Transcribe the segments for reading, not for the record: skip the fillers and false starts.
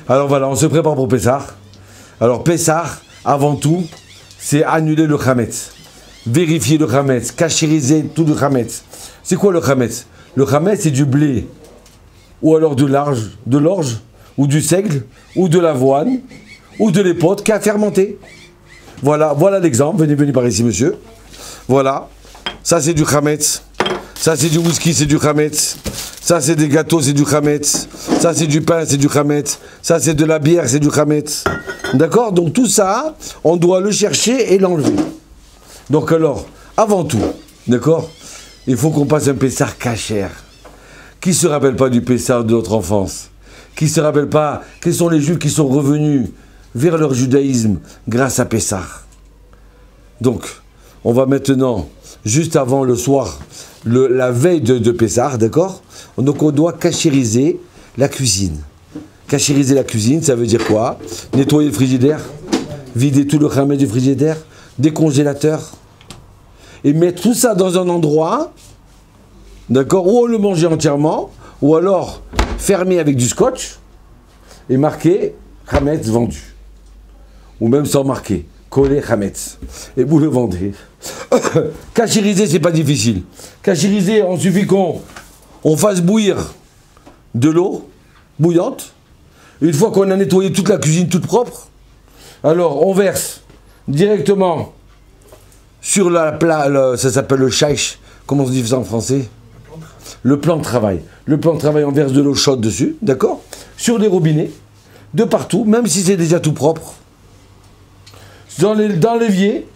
Alors voilà, on se prépare pour Pessah. Alors Pessah, avant tout, c'est annuler le Hametz. Vérifier le Hametz, cachériser tout le Hametz. C'est quoi le Hametz? Le Hametz, c'est du blé, ou alors de l'orge, ou du seigle, ou de l'avoine, ou de l'épeautre qui a fermenté. Voilà l'exemple. Venez par ici, monsieur. Voilà. Ça, c'est du Hametz. Ça, c'est du whisky, c'est du Hametz. Ça, c'est des gâteaux, c'est du Hametz. Ça, c'est du pain, c'est du Hametz. Ça, c'est de la bière, c'est du Hametz. D'accord? Donc, tout ça, on doit le chercher et l'enlever. Donc, alors, avant tout, d'accord? Il faut qu'on passe un Pessah kasher. Qui ne se rappelle pas du Pessah de notre enfance? Qui ne se rappelle pas quels sont les Juifs qui sont revenus vers leur judaïsme grâce à Pessah? Donc, on va maintenant, juste avant le soir, la veille de Pessah, d'accord? Donc on doit cachériser la cuisine. Cachériser la cuisine, ça veut dire quoi? Nettoyer le frigidaire, vider tout le Hametz du frigidaire, des congélateurs, et mettre tout ça dans un endroit, d'accord? Ou on le mangeait entièrement, ou alors fermer avec du scotch, et marquer Hametz vendu. Ou même sans marquer, coller Hametz. Et vous le vendez. Cachériser, c'est pas difficile. Cachériser, il suffit qu'on fasse bouillir de l'eau bouillante. Une fois qu'on a nettoyé toute la cuisine toute propre, alors on verse directement sur ça s'appelle le shaich, comment on se dit ça en français? Le plan de travail. Le plan de travail, on verse de l'eau chaude dessus, d'accord? Sur les robinets, de partout, même si c'est déjà tout propre. Dans l'évier,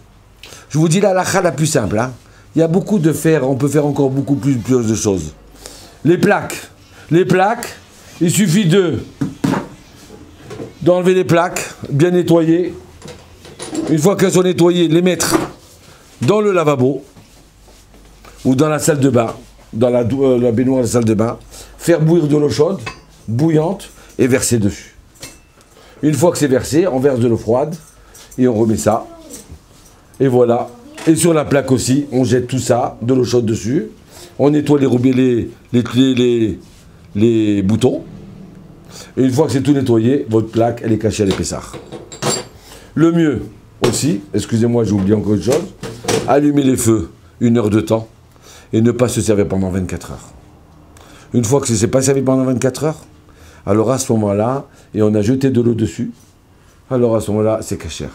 je vous dis la halakha la plus simple. Hein. Il y a beaucoup de fer, on peut faire encore beaucoup plus de choses. Les plaques, il suffit d'enlever les plaques, bien nettoyer. Une fois qu'elles sont nettoyées, les mettre dans le lavabo ou dans la salle de bain, dans la baignoire de la salle de bain, faire bouillir de l'eau chaude, bouillante, et verser dessus. Une fois que c'est versé, on verse de l'eau froide et on remet ça. Et voilà. Et sur la plaque aussi, on jette tout ça, de l'eau chaude dessus. On nettoie les boutons. Et une fois que c'est tout nettoyé, votre plaque, elle est cachée à l'épaisseur. Le mieux aussi, excusez-moi, j'ai oublié encore une chose, allumer les feux 1 heure de temps et ne pas se servir pendant 24 heures. Une fois que ce ne s'est pas servi pendant 24 heures, alors à ce moment-là, et on a jeté de l'eau dessus, alors à ce moment-là, c'est cachère.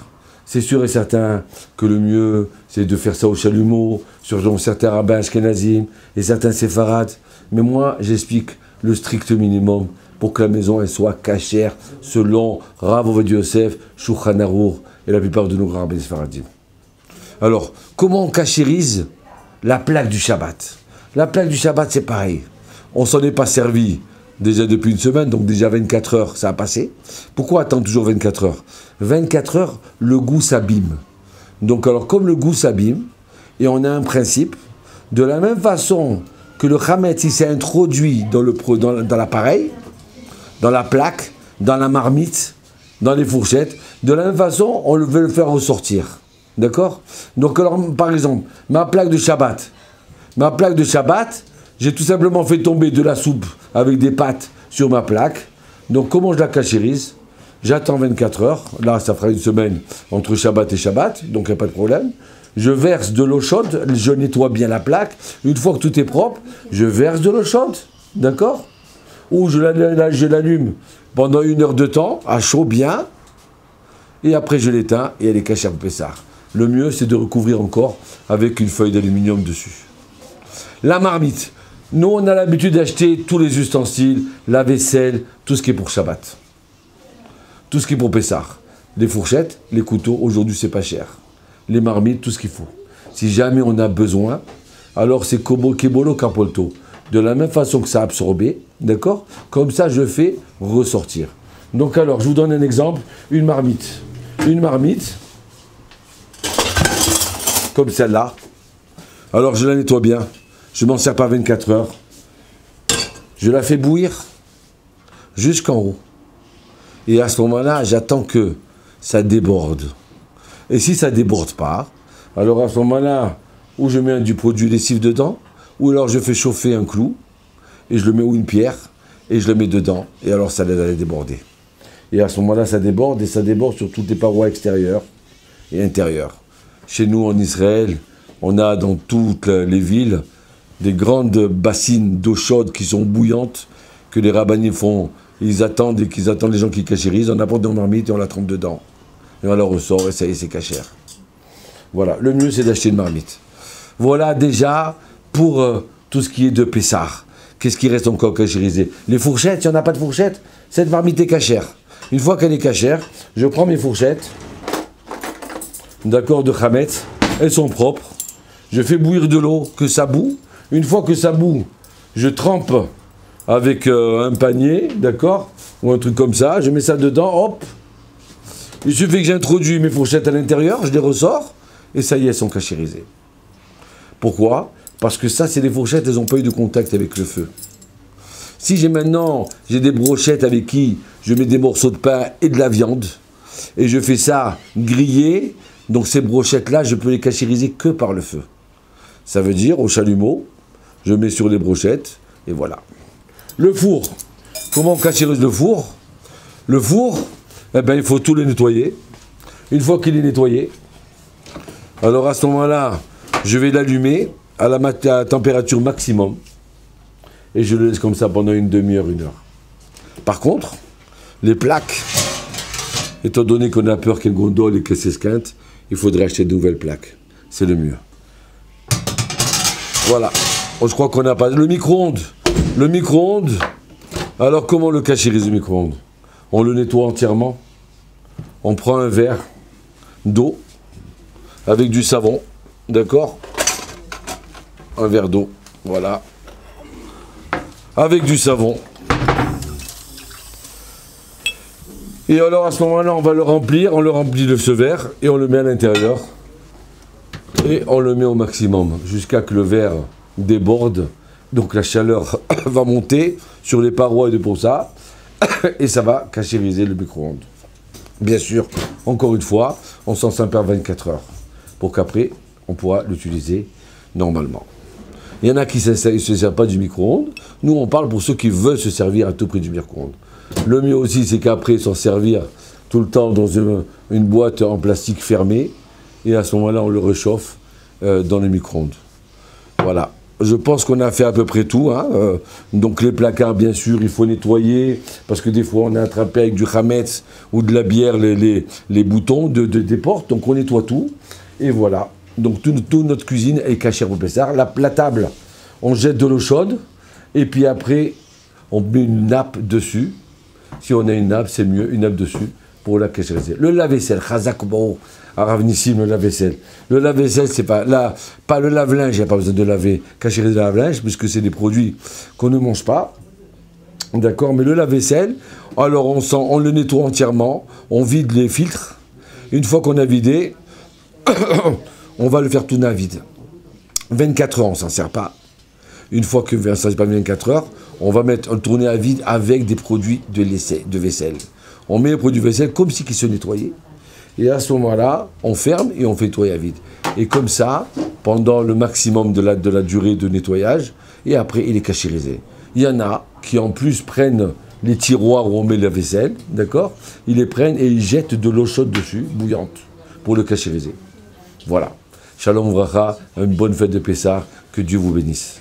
C'est sûr et certain que le mieux, c'est de faire ça au chalumeau, sur certains rabbins ashkénazim et certains séfarades. Mais moi, j'explique le strict minimum pour que la maison elle soit cachère selon Rav Ovadia Yosef, Shulchan Aruch et la plupart de nos grands rabbins séfaradim. Alors, comment on cachérise la plaque du Shabbat? La plaque du Shabbat, c'est pareil. On s'en est pas servi déjà depuis une semaine, donc déjà 24 heures, ça a passé. Pourquoi attendre toujours 24 heures? 24 heures, le goût s'abîme. Donc alors, comme le goût s'abîme, et on a un principe, de la même façon que le Hametz, il s'est introduit dans l'appareil, dans la plaque, dans la marmite, dans les fourchettes, de la même façon, on veut le faire ressortir. D'accord? Donc alors, par exemple, ma plaque de Shabbat, j'ai tout simplement fait tomber de la soupe avec des pâtes sur ma plaque. Donc comment je la cachérise? J'attends 24 heures. Là, ça fera une semaine entre Shabbat et Shabbat, donc il n'y a pas de problème. Je verse de l'eau chaude, je nettoie bien la plaque. Une fois que tout est propre, je verse de l'eau chaude. D'accord? Ou je l'allume pendant 1 heure de temps, à chaud bien. Et après, je l'éteins et elle est cachée pour Pessah. Le mieux, c'est de recouvrir encore avec une feuille d'aluminium dessus. La marmite. Nous, on a l'habitude d'acheter tous les ustensiles, la vaisselle, tout ce qui est pour Shabbat. Tout ce qui est pour Pessah. Les fourchettes, les couteaux, aujourd'hui, c'est pas cher. Les marmites, tout ce qu'il faut. Si jamais on a besoin, alors c'est Kebolo Kapolto. De la même façon que ça a absorbé, d'accord? Comme ça, je fais ressortir. Donc alors, je vous donne un exemple. Une marmite, comme celle-là. Alors, je la nettoie bien. Je ne m'en sers pas 24 heures. Je la fais bouillir jusqu'en haut. Et à ce moment-là, j'attends que ça déborde. Et si ça ne déborde pas, alors à ce moment-là, ou je mets du produit lessif dedans, ou alors je fais chauffer un clou, et je le mets, ou une pierre, et je le mets dedans, et alors ça l'aide à déborder. Et à ce moment-là, ça déborde, et ça déborde sur toutes les parois extérieures et intérieures. Chez nous, en Israël, on a dans toutes les villes des grandes bassines d'eau chaude qui sont bouillantes, que les rabbinim font. Ils attendent et qu'ils attendent les gens qui cachérisent. On apporte une marmite et on la trempe dedans. Et on la ressort et ça y est, c'est cachère. Voilà, le mieux c'est d'acheter une marmite. Voilà déjà pour tout ce qui est de Pessah. Qu'est-ce qui reste encore cachérisé? Les fourchettes, si on n'a pas de fourchette, cette marmite est cachère. Une fois qu'elle est cachère, je prends mes fourchettes, d'accord, de Hametz, elles sont propres. Je fais bouillir de l'eau, que ça bout. Une fois que ça bout, je trempe avec un panier, d'accord, ou un truc comme ça, je mets ça dedans, hop. Il suffit que j'introduis mes fourchettes à l'intérieur, je les ressors, et ça y est, elles sont cachérisées. Pourquoi? Parce que ça, c'est des fourchettes, elles n'ont pas eu de contact avec le feu. Si j'ai des brochettes avec qui je mets des morceaux de pain et de la viande, et je fais ça griller, donc ces brochettes-là, je peux les cachériser que par le feu. Ça veut dire, au chalumeau, je mets sur les brochettes, et voilà. Le four. Comment on cachérise le four? Le four, eh ben, il faut tout le nettoyer. Une fois qu'il est nettoyé, alors à ce moment-là, je vais l'allumer à la température maximum. Et je le laisse comme ça pendant une demi-heure, une heure. Par contre, les plaques, étant donné qu'on a peur qu'elles gondolent et qu'elles s'esquintent, il faudrait acheter de nouvelles plaques. C'est le mieux. Voilà. Je crois qu'on n'a pas... Le micro-ondes. Le micro-ondes, alors comment le cachérise le micro-ondes? On le nettoie entièrement. On prend un verre d'eau avec du savon, d'accord? Un verre d'eau, voilà. Avec du savon. Et alors à ce moment-là, on va le remplir, on le remplit de ce verre et on le met à l'intérieur. Et on le met au maximum jusqu'à que le verre déborde. Donc la chaleur va monter sur les parois et pour ça. Et ça va cachériser le micro-ondes. Bien sûr, encore une fois, on s'en sert par 24 heures. Pour qu'après, on pourra l'utiliser normalement. Il y en a qui ne se servent pas du micro-ondes. Nous, on parle pour ceux qui veulent se servir à tout prix du micro-ondes. Le mieux aussi, c'est qu'après, s'en servir tout le temps dans une boîte en plastique fermée. Et à ce moment-là, on le réchauffe dans le micro-ondes. Voilà. Je pense qu'on a fait à peu près tout. Hein. Donc les placards, bien sûr, il faut nettoyer. Parce que des fois, on a attrapé avec du Hametz ou de la bière les boutons des portes. Donc on nettoie tout. Et voilà. Donc toute notre cuisine est cachère au Pessah. La table, on jette de l'eau chaude. Et puis après, on met une nappe dessus. Si on a une nappe, c'est mieux, une nappe dessus pour la cachériser. Le lave-vaisselle, Chazak Bo, Arav Nissim, le lave-vaisselle. Le lave-vaisselle, c'est pas le lave-linge, il n'y a pas besoin de laver, cachériser le lave-linge, puisque c'est des produits qu'on ne mange pas. D'accord, mais le lave-vaisselle, alors on le nettoie entièrement, on vide les filtres. Une fois qu'on a vidé, on va le faire tourner à vide. 24 heures, on ne s'en sert pas. Une fois que ça ne s'est pas 24 heures, on va le tourner à vide avec des produits de vaisselle. On met les produits de vaisselle comme si ils se nettoyaient. Et à ce moment-là, on ferme et on fait nettoyer à vide. Et comme ça, pendant le maximum de la durée de nettoyage, et après, il est cachérisé. Il y en a qui, en plus, prennent les tiroirs où on met la vaisselle, d'accord? Ils les prennent et ils jettent de l'eau chaude dessus, bouillante, pour le cachériser. Voilà. Shalom Vracha, une bonne fête de Pessah, que Dieu vous bénisse.